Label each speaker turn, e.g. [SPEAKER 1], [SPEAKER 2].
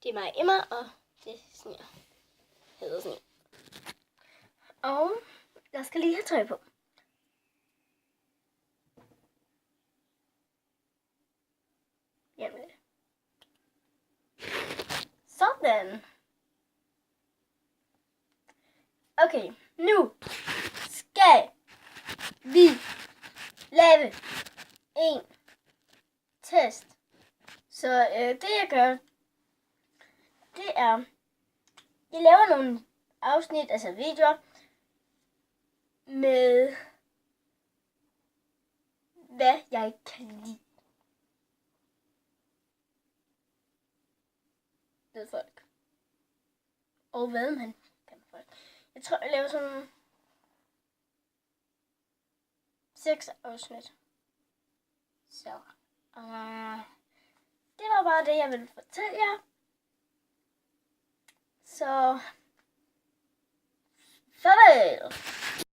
[SPEAKER 1] Det er mig, Emma, og det er Sneer. Hedder Sneer. Og jeg skal lige have tøj på. Jamen. Sådan. Okay, nu skal vi lave en test. Så det jeg gør, det er, jeg laver nogle afsnit, altså videoer, med hvad jeg kan lide ved folk. Og hvad man kan med folk. Jeg tror, jeg laver sådan 6 afsnit. Så det var bare det, jeg ville fortælle jer. Så farvel!